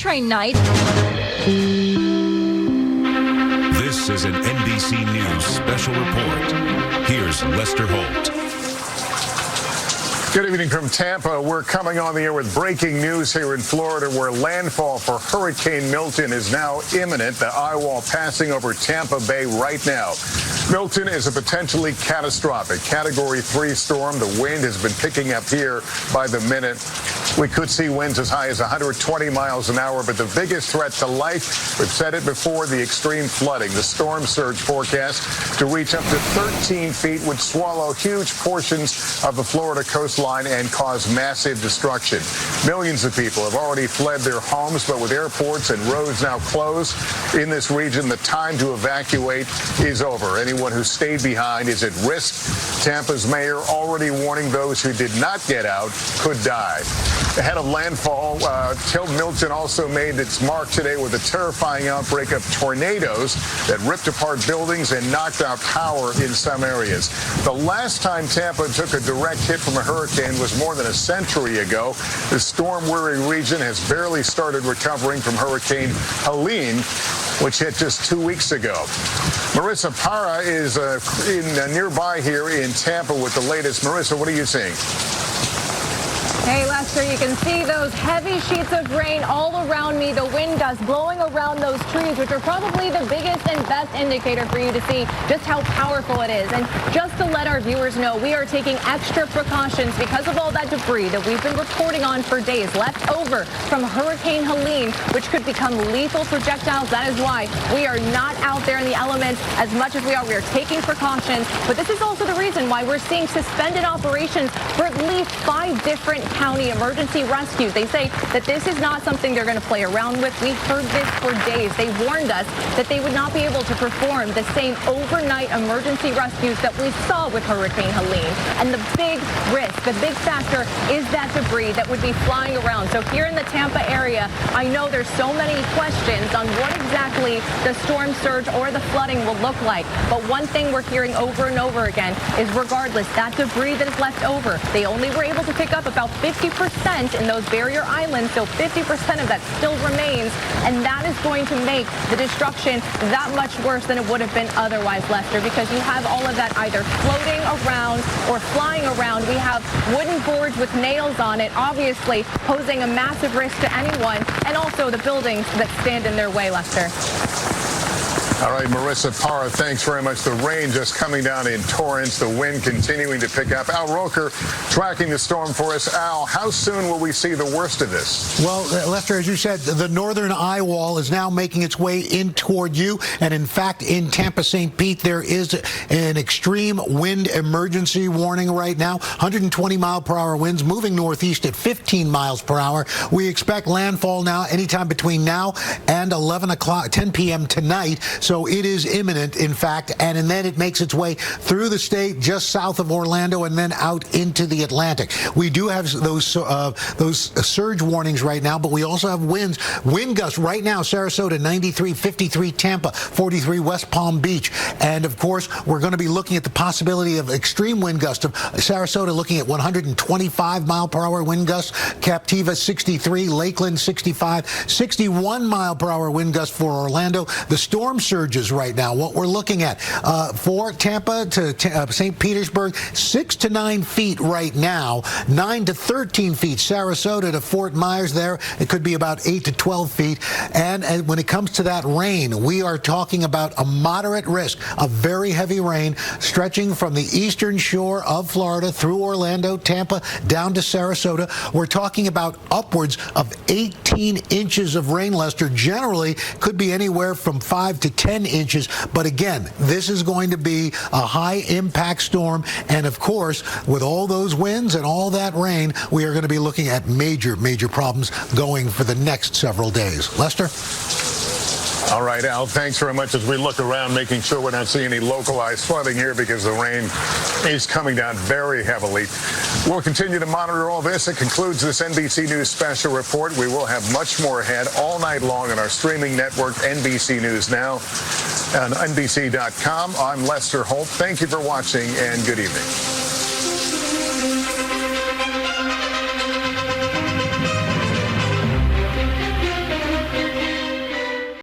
train night. This is an NBC News special report. Here's Lester Holt. Good evening from Tampa. We're coming on the air with breaking news here in Florida, where landfall for Hurricane Milton is now imminent. The eye wall passing over Tampa Bay right now. Milton is a potentially catastrophic Category 3 storm. The wind has been picking up here by the minute. We could see winds as high as 120 miles an hour, but the biggest threat to life, we've said it before, the extreme flooding. The storm surge forecast to reach up to 13 feet would swallow huge portions of the Florida coastline and cause massive destruction. Millions of people have already fled their homes, but with airports and roads now closed in this region, the time to evacuate is over. Anyone who stayed behind is at risk. Tampa's mayor already warning those who did not get out could die. Ahead of landfall, Milton also made its mark today with a terrifying outbreak of tornadoes that ripped apart buildings and knocked out power in some areas. The last time Tampa took a direct hit from a hurricane was more than a century ago. The storm-weary region has barely started recovering from Hurricane Helene, which hit just 2 weeks ago. Marissa Parra is nearby here in Tampa with the latest. Marissa, what are you seeing? Hey, Lester, you can see those heavy sheets of rain all around me, the wind gusts blowing around those trees, which are probably the biggest and best indicator for you to see just how powerful it is. And just to let our viewers know, we are taking extra precautions because of all that debris that we've been reporting on for days left over from Hurricane Helene, which could become lethal projectiles. That is why we are not out there in the elements as much as we are. We are taking precautions, but this is also the reason why we're seeing suspended operations for at least 5 different county emergency rescues. They say that this is not something they're going to play around with. We heard this for days. They warned us that they would not be able to perform the same overnight emergency rescues that we saw with Hurricane Helene. And the big risk, the big factor is that debris that would be flying around. So here in the Tampa area, I know there's so many questions on what exactly the storm surge or the flooding will look like. But one thing we're hearing over and over again is regardless, that debris that is left over, they only were able to pick up about 50% in those barrier islands, so 50% of that still remains, and that is going to make the destruction that much worse than it would have been otherwise, Lester, because you have all of that either floating around or flying around. We have wooden boards with nails on it, obviously posing a massive risk to anyone, and also the buildings that stand in their way, Lester. All right, Marissa Parra, thanks very much. The rain just coming down in torrents, the wind continuing to pick up. Al Roker tracking the storm for us. Al, how soon will we see the worst of this? Well, Lester, as you said, the northern eye wall is now making its way in toward you. And in fact, in Tampa, St. Pete, there is an extreme wind emergency warning right now. 120-mile-per-hour winds moving northeast at 15 miles per hour. We expect landfall now anytime between now and 10 p.m. tonight. So it is imminent, in fact, and then it makes its way through the state just south of Orlando and then out into the Atlantic. We do have those surge warnings right now, but we also have winds. Wind gusts right now, Sarasota 93, 53 Tampa, 43 West Palm Beach. And, of course, we're going to be looking at the possibility of extreme wind gusts of Sarasota looking at 125-mile-per-hour wind gusts, Captiva 63, Lakeland 65, 61-mile-per-hour wind gusts for Orlando. The storm surges right now. What we're looking at for Tampa to St. Petersburg, 6 to 9 feet right now, 9 to 13 feet. Sarasota to Fort Myers there, it could be about 8 to 12 feet. And when it comes to that rain, we are talking about a moderate risk of very heavy rain stretching from the eastern shore of Florida through Orlando, Tampa, down to Sarasota. We're talking about upwards of 18 inches of rain, Lester. Generally, could be anywhere from 5 to 10 inches. But again, this is going to be a high impact storm. And of course, with all those winds and all that rain, we are going to be looking at major problems going for the next several days. Lester? All right, Al, thanks very much as we look around, making sure we're not seeing any localized flooding here because the rain is coming down very heavily. We'll continue to monitor all this. It concludes this NBC News special report. We will have much more ahead all night long on our streaming network, NBC News Now, on NBC.com. I'm Lester Holt. Thank you for watching, and good evening.